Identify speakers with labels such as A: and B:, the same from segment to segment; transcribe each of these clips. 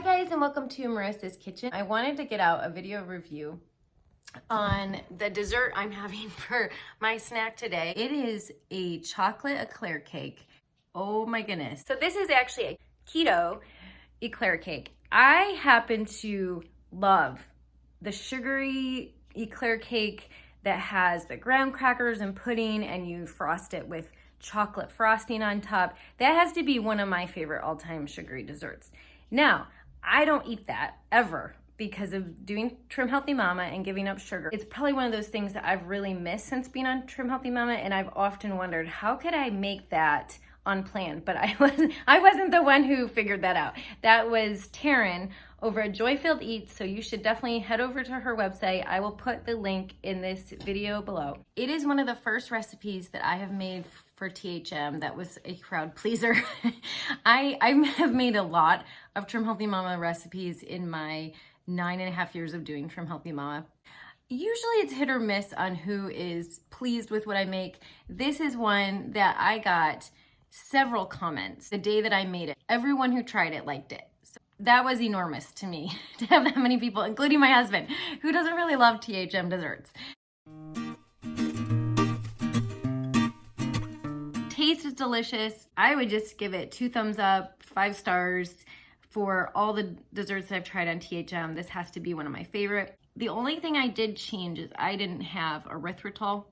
A: guys, and welcome to Marissa's Kitchen. I wanted to get out a video review on the dessert I'm having for my snack today. It is a chocolate eclair cake. Oh my goodness. So this is actually a keto eclair cake. I happen to love the sugary eclair cake that has the graham crackers and pudding, and you frost it with chocolate frosting on top. That has to be one of my favorite all-time sugary desserts. Now, I don't eat that ever because of doing Trim Healthy Mama and giving up sugar. It's probably one of those things that I've really missed since being on Trim Healthy Mama, and I've often wondered, how could I make that on plan? But I wasn't the one who figured that out. That was Taryn over at Joy-Filled Eats, so you should definitely head over to her website. I will put the link in this video below. It is one of the first recipes that I have made for THM that was a crowd pleaser. I have made a lot of Trim Healthy Mama recipes in my 9.5 years of doing Trim Healthy Mama. Usually it's hit or miss on who is pleased with what I make. This is one that I got several comments the day that I made it. Everyone who tried it liked it. So that was enormous to me to have that many people, including my husband, who doesn't really love THM desserts. Taste is delicious. I would just give it 2 thumbs up, 5 stars for all the desserts that I've tried on THM. This has to be one of my favorite. The only thing I did change is I didn't have erythritol,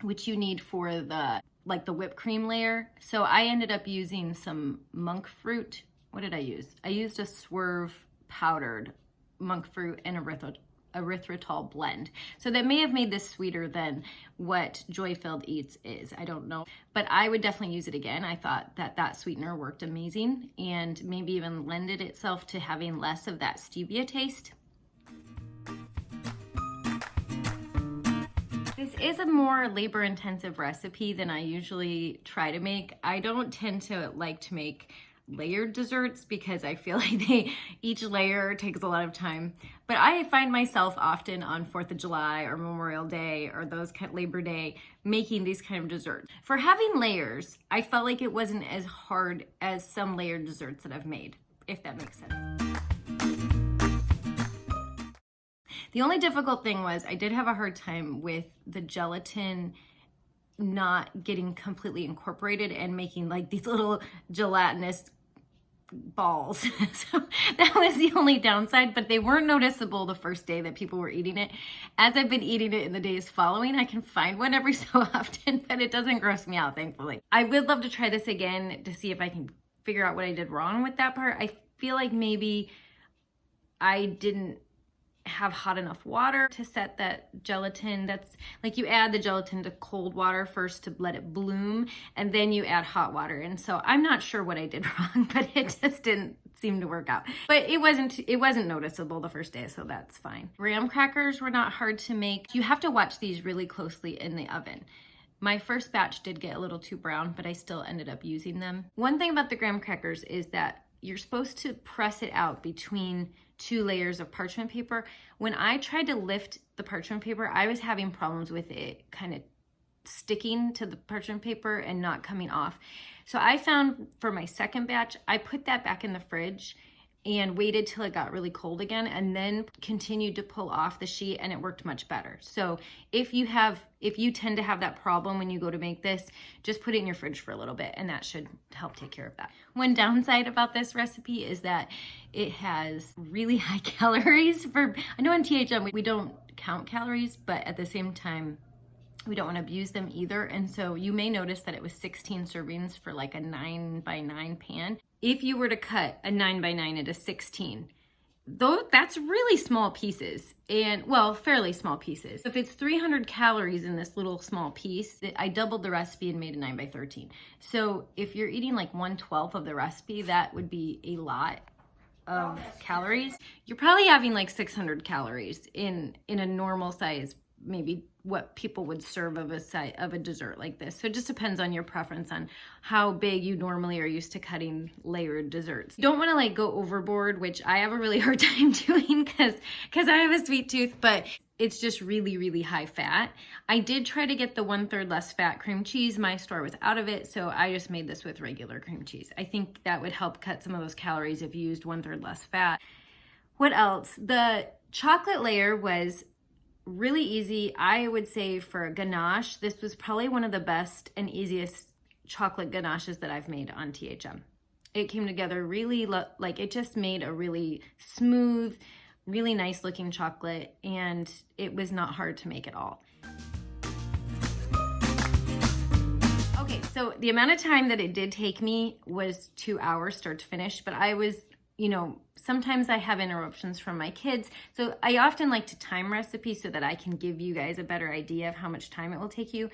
A: which you need for the whipped cream layer. So I ended up using some monk fruit. What did I use? I used a Swerve powdered monk fruit and erythritol blend. So that may have made this sweeter than what Joy-Filled Eats is. I don't know, but I would definitely use it again. I thought that sweetener worked amazing and maybe even lended itself to having less of that stevia taste. This is a more labor-intensive recipe than I usually try to make. I don't tend to like to make layered desserts because I feel like each layer takes a lot of time. But I find myself often on 4th of July or Memorial Day or those kind of Labor Day making these kind of desserts. For having layers, I felt like it wasn't as hard as some layered desserts that I've made, if that makes sense. The only difficult thing was I did have a hard time with the gelatin not getting completely incorporated and making like these little gelatinous balls. So that was the only downside, but they weren't noticeable the first day that people were eating it. As I've been eating it in the days following, I can find one every so often, but it doesn't gross me out, thankfully. I would love to try this again to see if I can figure out what I did wrong with that part. I feel like maybe I didn't have hot enough water to set that gelatin. That's like you add the gelatin to cold water first to let it bloom, and then you add hot water. And so I'm not sure what I did wrong, but it just didn't seem to work out. But it wasn't noticeable the first day, so that's fine. Graham crackers were not hard to make. You have to watch these really closely in the oven. My first batch did get a little too brown, but I still ended up using them. One thing about the graham crackers is that you're supposed to press it out between 2 layers of parchment paper. When I tried to lift the parchment paper, I was having problems with it kind of sticking to the parchment paper and not coming off. So I found for my second batch, I put that back in the fridge and waited till it got really cold again, and then continued to pull off the sheet, and it worked much better. So if you tend to have that problem when you go to make this, just put it in your fridge for a little bit, and that should help take care of that. One downside about this recipe is that it has really high calories. I know in THM we don't count calories, but at the same time, we don't want to abuse them either. And so you may notice that it was 16 servings for like a 9x9 pan. If you were to cut a 9x9 into 16, though, that's really small pieces, and well, fairly small pieces. If it's 300 calories in this little small piece, I doubled the recipe and made a 9x13. So if you're eating like 1/12 of the recipe, that would be a lot of calories. You're probably having like 600 calories in a normal size, maybe what people would serve of a dessert like this. So it just depends on your preference on how big you normally are used to cutting layered desserts. You don't want to like go overboard, which I have a really hard time doing because I have a sweet tooth, but it's just really, really high fat. I did try to get the 1/3 less fat cream cheese. My store was out of it, so I just made this with regular cream cheese. I think that would help cut some of those calories if you used 1/3 less fat. What else? The chocolate layer was really easy. I would say for a ganache, this was probably one of the best and easiest chocolate ganaches that I've made on THM. It came together really, like it just made a really smooth, really nice looking chocolate, and it was not hard to make at all. Okay, so the amount of time that it did take me was 2 hours start to finish, but I was, sometimes I have interruptions from my kids, so I often like to time recipes so that I can give you guys a better idea of how much time it will take you.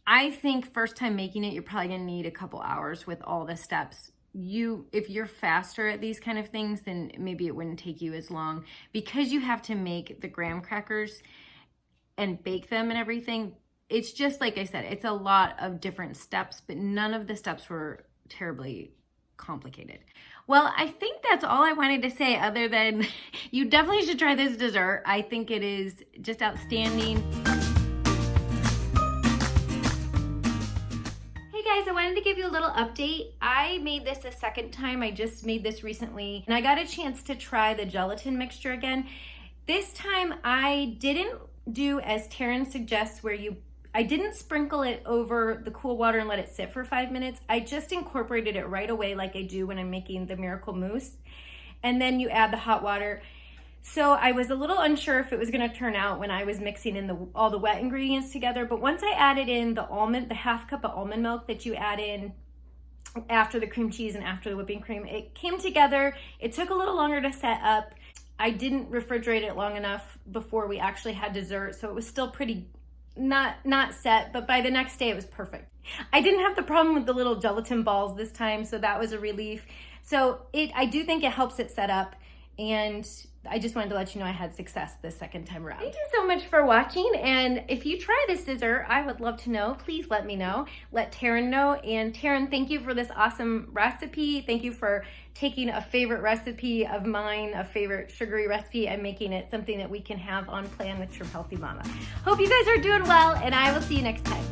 A: I think first time making it, you're probably gonna need a couple hours with all the steps. If you're faster at these kind of things, then maybe it wouldn't take you as long, because you have to make the graham crackers and bake them and everything. It's just, like I said, it's a lot of different steps, but none of the steps were terribly complicated. Well, I think that's all I wanted to say, other than you definitely should try this dessert. I think it is just outstanding. Guys, I wanted to give you a little update. I made this a second time. I just made this recently, and I got a chance to try the gelatin mixture again. This time I didn't do as Taryn suggests, where I didn't sprinkle it over the cool water and let it sit for 5 minutes. I just incorporated it right away like I do when I'm making the miracle mousse. And then you add the hot water. So I was a little unsure if it was gonna turn out when I was mixing in all the wet ingredients together, but once I added in the half cup of almond milk that you add in after the cream cheese and after the whipping cream, it came together. It took a little longer to set up. I didn't refrigerate it long enough before we actually had dessert, so it was still pretty not set, but by the next day it was perfect. I didn't have the problem with the little gelatin balls this time, so that was a relief. So I do think it helps it set up, and I just wanted to let you know I had success this second time around. Thank you so much for watching, and if you try this dessert, I would love to know. Please let me know. Let Taryn know. And Taryn, thank you for this awesome recipe. Thank you for taking a favorite recipe of mine, a favorite sugary recipe, and making it something that we can have on plan with your healthy mama. Hope you guys are doing well, and I will see you next time.